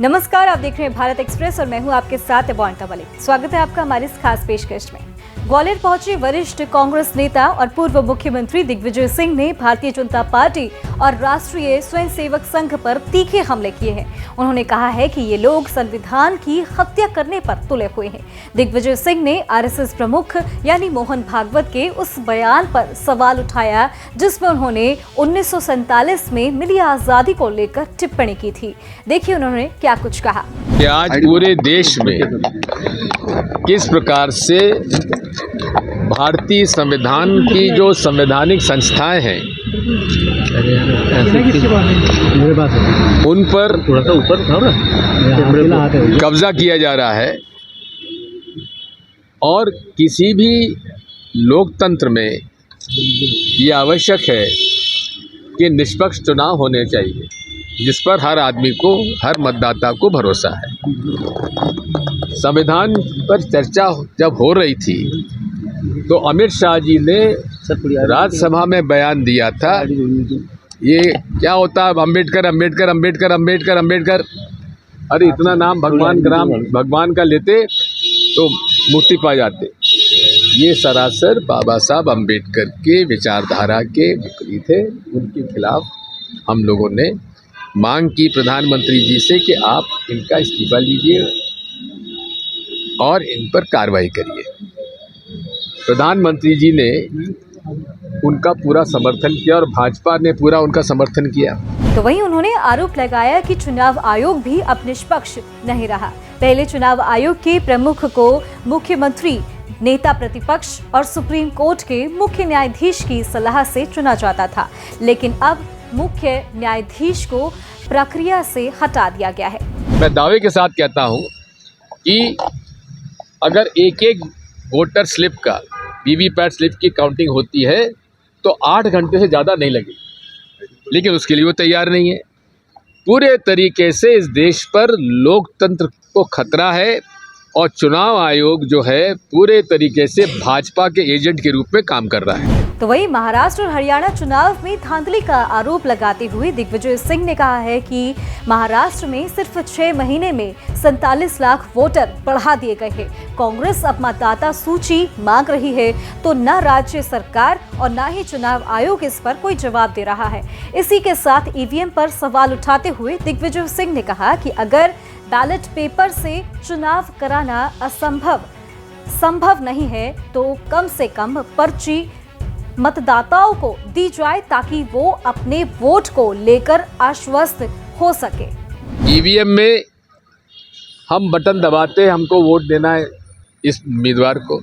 नमस्कार, आप देख रहे हैं भारत एक्सप्रेस और मैं हूं आपके साथ अबॉन्टा मलिक। स्वागत है आपका हमारी इस खास पेशकश में। ग्वालियर पहुंचे वरिष्ठ कांग्रेस नेता और पूर्व मुख्यमंत्री दिग्विजय सिंह ने भारतीय जनता पार्टी और राष्ट्रीय स्वयंसेवक संघ पर तीखे हमले किए हैं। उन्होंने कहा है कि ये लोग संविधान की हत्या करने पर तुले हुए हैं। दिग्विजय सिंह ने आरएसएस प्रमुख यानी मोहन भागवत के उस बयान पर सवाल उठाया जिसमें उन्होंने 1947 में मिली आजादी को लेकर टिप्पणी की थी। देखिए उन्होंने क्या कुछ कहा। कि आज पूरे देश में किस प्रकार से भारतीय संविधान की जो संवैधानिक संस्थाएं हैं उन पर कब्जा किया जा रहा है और किसी भी लोकतंत्र में ये आवश्यक है कि निष्पक्ष चुनाव होने चाहिए जिस पर हर आदमी को, हर मतदाता को भरोसा है। संविधान पर चर्चा जब हो रही थी तो अमित शाह जी ने राज्यसभा में बयान दिया था, ये क्या होता है अम्बेडकर अम्बेडकर अम्बेडकर अम्बेडकर अम्बेडकर, अरे इतना नाम भगवान का लेते तो मुक्ति पा जाते। ये सरासर बाबा साहब अम्बेडकर के विचारधारा के विपरीत है। उनके खिलाफ हम लोगों ने मांग की प्रधानमंत्री जी से कि आप इनका इस्तीफा लीजिए और इन पर कार्रवाई करिए। प्रधानमंत्री जी ने उनका पूरा समर्थन किया और भाजपा ने पूरा उनका समर्थन किया। तो वहीं उन्होंने आरोप लगाया कि चुनाव आयोग भी अब निष्पक्ष नहीं रहा। पहले चुनाव आयोग के प्रमुख को मुख्यमंत्री, नेता प्रतिपक्ष और सुप्रीम कोर्ट के मुख्य न्यायाधीश की सलाह से चुना जाता था, लेकिन अब मुख्य न्यायाधीश को प्रक्रिया से हटा दिया गया है। मैं दावे के साथ कहता हूं कि अगर एक एक वोटर स्लिप का, वीवीपैट स्लिप की काउंटिंग होती है तो 8 घंटे से ज़्यादा नहीं लगेगी, लेकिन उसके लिए वो तैयार नहीं है। पूरे तरीके से इस देश पर लोकतंत्र को खतरा है और चुनाव आयोग जो है पूरे तरीके से भाजपा के एजेंट के रूप में काम कर रहा है। तो वहीं महाराष्ट्र और हरियाणा चुनाव में धांधली का आरोप लगाते हुए दिग्विजय सिंह ने कहा है कि महाराष्ट्र में सिर्फ 6 महीने में 47 लाख वोटर बढ़ा दिए गए हैं। कांग्रेस अब मतदाता सूची मांग रही है तो न राज्य सरकार और न ही चुनाव आयोग इस पर कोई जवाब दे रहा है। इसी के साथ ईवीएम पर सवाल उठाते हुए दिग्विजय सिंह ने कहा कि अगर बैलेट पेपर से चुनाव कराना संभव नहीं है तो कम से कम पर्ची मतदाताओं को दी जाए ताकि वो अपने वोट को लेकर आश्वस्त हो सके। ईवीएम में हम बटन दबाते, हमको वोट देना है इस उम्मीदवार को।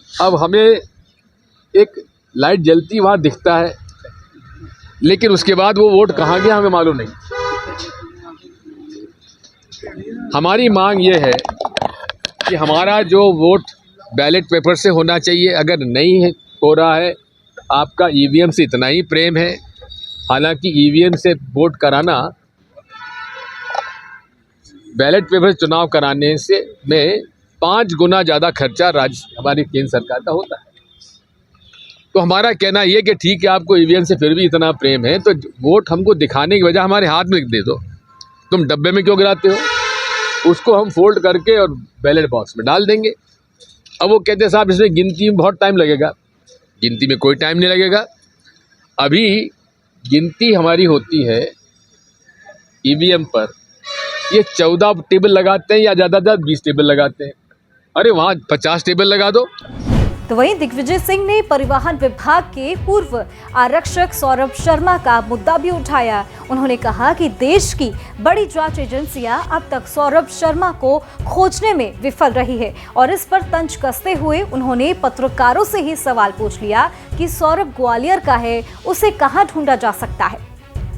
अब हमें एक लाइट जलती वहाँ दिखता है, लेकिन उसके बाद वो वोट कहाँ गया हमें मालूम नहीं। हमारी मांग ये है कि हमारा जो वोट बैलेट पेपर से होना चाहिए, अगर नहीं हो रहा है, आपका ईवीएम से इतना ही प्रेम है। हालांकि ईवीएम से वोट कराना बैलेट पेपर से चुनाव कराने से में 5 गुना ज़्यादा खर्चा हमारी केंद्र सरकार का होता है। तो हमारा कहना ये कि ठीक है, आपको ईवीएम से फिर भी इतना प्रेम है तो वोट हमको दिखाने की बजाय हमारे हाथ में दे दो। तुम डब्बे में क्यों गिराते हो? उसको हम फोल्ड करके और बैलेट बॉक्स में डाल देंगे। अब वो कहते हैं साहब इसमें गिनती में बहुत टाइम लगेगा। गिनती में कोई टाइम नहीं लगेगा। अभी गिनती हमारी होती है ईवीएम पर, ये 14 टेबल लगाते हैं या ज़्यादा से ज़्यादा 20 टेबल लगाते हैं। अरे वहाँ 50 टेबल लगा दो। तो वहीं दिग्विजय सिंह ने परिवहन विभाग के पूर्व आरक्षक सौरभ शर्मा का मुद्दा भी उठाया। उन्होंने कहा कि देश की बड़ी जांच एजेंसियां अब तक सौरभ शर्मा को खोजने में विफल रही है और इस पर तंज कसते हुए उन्होंने पत्रकारों से ही सवाल पूछ लिया कि सौरभ ग्वालियर का है, उसे कहां ढूंढा जा सकता है।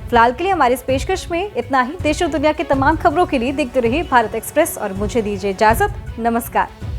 फिलहाल के लिए हमारी इस पेशकश में इतना ही। देश और दुनिया की तमाम खबरों के लिए देखते रहिए भारत एक्सप्रेस और मुझे दीजिए इजाजत। नमस्कार।